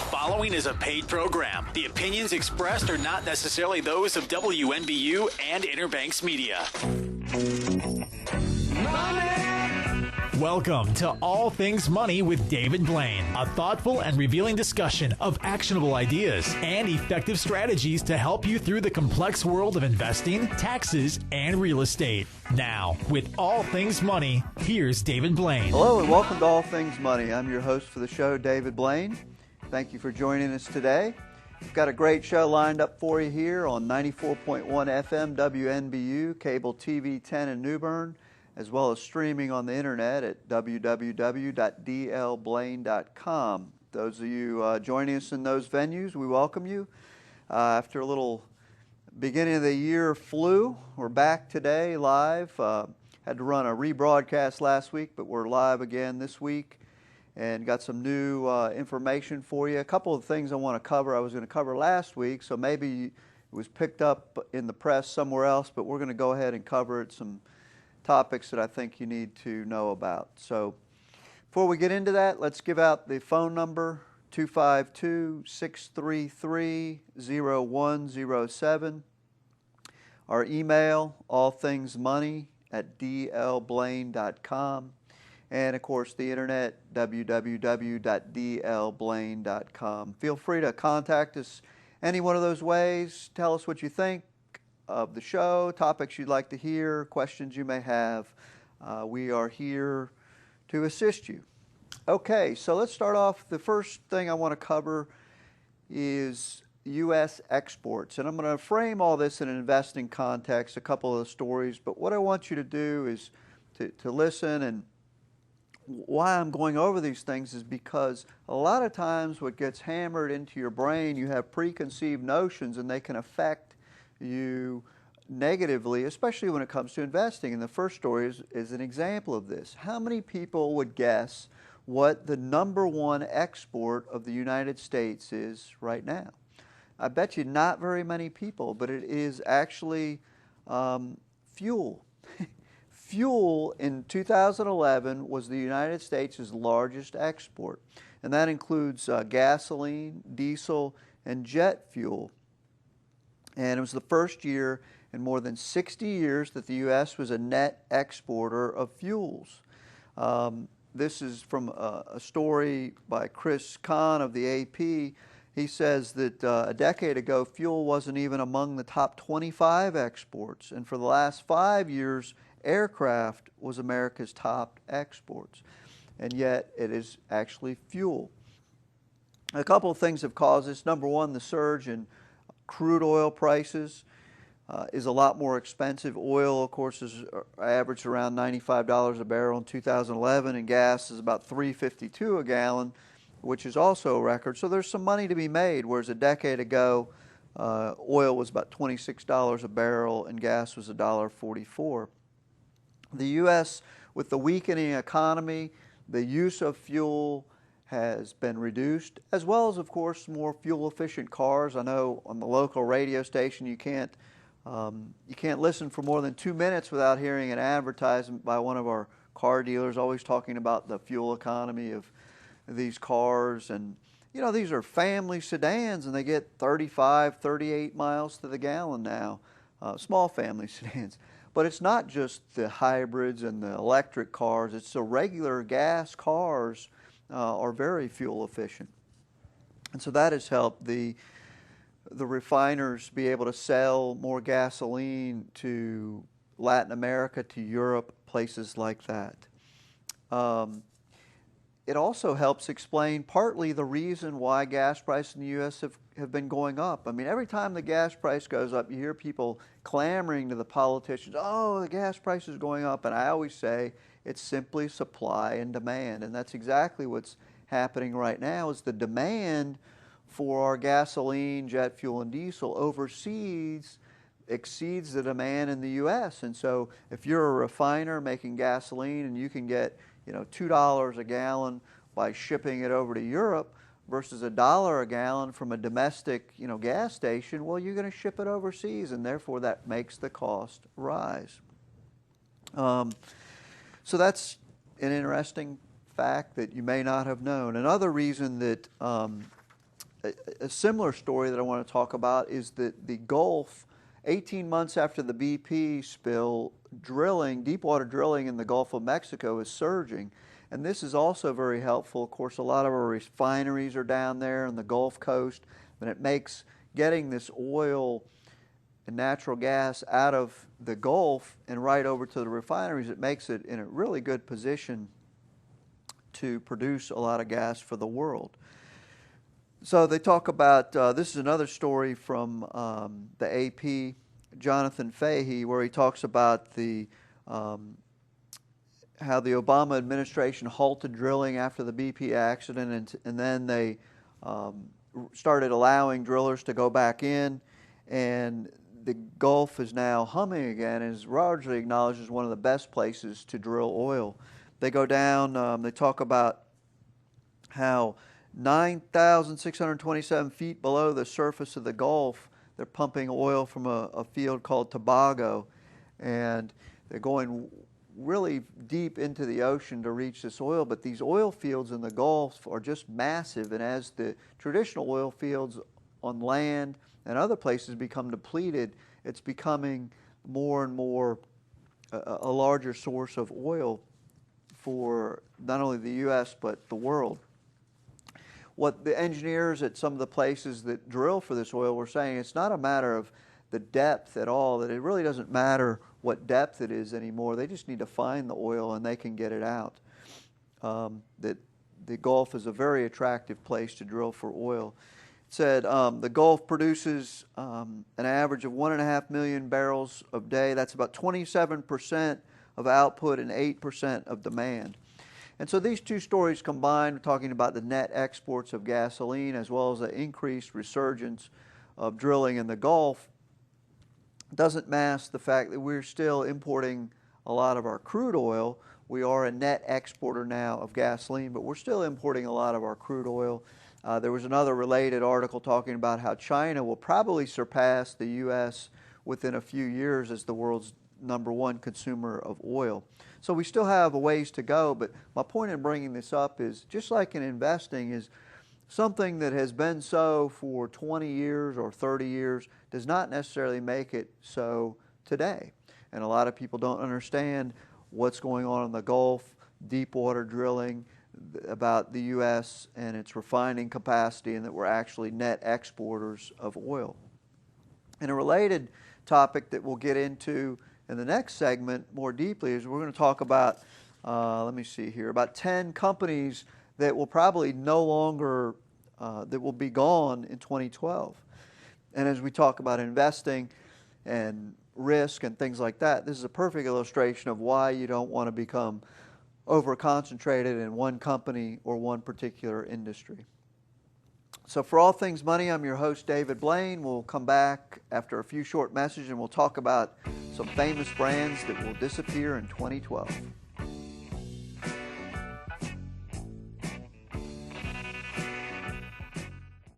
following is a paid program. The opinions expressed are not necessarily those of WNBU and Interbanks Media. Welcome to All Things Money with David Blain, a thoughtful and revealing discussion of actionable ideas and effective strategies to help you through the complex world of investing, taxes, and real estate. Now, with All Things Money, here's David Blain. Hello and welcome to All Things Money. I'm your host for the show, David Blain. Thank you for joining us today. We've got a great show lined up for you here on 94.1 FM WNBU, cable TV 10 in New Bern, as well as streaming on the internet at www.dlblain.com. Those of you joining us in those venues, we welcome you. After a little beginning of the year flu, we're back today live. Had to run a rebroadcast last week, but we're live again this week and got some new information for you. A couple of things I want to cover. I was going to cover last week, so maybe it was picked up in the press somewhere else, but we're going to go ahead and cover it, some topics that I think you need to know about. So before we get into that, let's give out the phone number, 252-633-0107. Our email, allthingsmoney@dlblain.com. And of course the internet, www.dlblain.com. Feel free to contact us any one of those ways. Tell us what you think of the show, topics you'd like to hear, questions you may have. We are here to assist you. Okay, so let's start off. The first thing I want to cover is U.S. exports. And I'm going to frame all this in an investing context, a couple of the stories. But what I want you to do is to listen. And why I'm going over these things is because a lot of times what gets hammered into your brain, you have preconceived notions and they can affect you negatively, especially when it comes to investing. And the first story is an example of this. How many people would guess what the number one export of the United States is right now? I bet you not very many people, but it is actually fuel. Fuel in 2011 was the United States' largest export, and that includes gasoline, diesel, and jet fuel. And it was the first year in more than 60 years that the U.S. was a net exporter of fuels. This is from a story by Chris Kahn of the AP. He says that a decade ago, fuel wasn't even among the top 25 exports. And for the last 5 years, aircraft was America's top exports. And yet, it is actually fuel. A couple of things have caused this. Number one, the surge in crude oil prices is a lot more expensive. Oil, of course, is averaged around $95 a barrel in 2011, and gas is about $3.52 a gallon, which is also a record. So there's some money to be made, whereas a decade ago, oil was about $26 a barrel and gas was $1.44. The U.S., with the weakening economy, the use of fuel has been reduced, as well as, of course, more fuel-efficient cars. I know on the local radio station you can't listen for more than 2 minutes without hearing an advertisement by one of our car dealers, always talking about the fuel economy of these cars. And you know, these are family sedans, and they get 35, 38 miles to the gallon now, small family sedans. But it's not just the hybrids and the electric cars, it's the regular gas cars are very fuel efficient. And so that has helped the refiners be able to sell more gasoline to Latin America, to Europe, places like that. It also helps explain partly the reason why gas prices in the U.S. have been going up. I mean, every time the gas price goes up, you hear people clamoring to the politicians, oh, the gas price is going up. And I always say it's simply supply and demand. And that's exactly what's happening right now, is the demand for our gasoline, jet fuel, and diesel overseas exceeds the demand in the U.S. And so if you're a refiner making gasoline and you can get $2 a gallon by shipping it over to Europe versus $1 a gallon from a domestic, gas station, well, you're going to ship it overseas, and therefore that makes the cost rise. So that's an interesting fact that you may not have known. Another reason that a similar story that I want to talk about is that the Gulf, 18 months after the BP spill, deepwater drilling in the Gulf of Mexico is surging. And this is also very helpful. Of course, a lot of our refineries are down there on the Gulf Coast, and it makes getting this oil and natural gas out of the Gulf and right over to the refineries, it makes it in a really good position to produce a lot of gas for the world. So they talk about, this is another story from the AP, Jonathan Fahey, where he talks about how the Obama administration halted drilling after the BP accident, and then they started allowing drillers to go back in, and the Gulf is now humming again and is largely acknowledged as one of the best places to drill oil. They go down, they talk about how 9,627 feet below the surface of the Gulf, they're pumping oil from a field called Tobago, and they're going really deep into the ocean to reach this oil. But these oil fields in the Gulf are just massive, and as the traditional oil fields on land and other places become depleted, it's becoming more and more a larger source of oil for not only the U.S. but the world. What the engineers at some of the places that drill for this oil were saying, it's not a matter of the depth at all, that it really doesn't matter what depth it is anymore. They just need to find the oil and they can get it out. That the Gulf is a very attractive place to drill for oil. It said the Gulf produces an average of 1.5 million barrels a day. That's about 27% of output and 8% of demand. And so these two stories combined, talking about the net exports of gasoline as well as the increased resurgence of drilling in the Gulf, doesn't mask the fact that we're still importing a lot of our crude oil. We are a net exporter now of gasoline, but we're still importing a lot of our crude oil. There was another related article talking about how China will probably surpass the U.S. within a few years as the world's #1 consumer of oil. So we still have a ways to go, but my point in bringing this up is, just like in investing, is something that has been so for 20 years or 30 years does not necessarily make it so today. And a lot of people don't understand what's going on in the Gulf, deep water drilling, about the U.S. and its refining capacity, and that we're actually net exporters of oil. And a related topic that we'll get into in the next segment more deeply is we're going to talk about, let me see here, about 10 companies that will probably no longer, that will be gone in 2012. And as we talk about investing and risk and things like that, this is a perfect illustration of why you don't want to become over-concentrated in one company or one particular industry. So for All Things Money, I'm your host, David Blain. We'll come back after a few short messages and we'll talk about some famous brands that will disappear in 2012.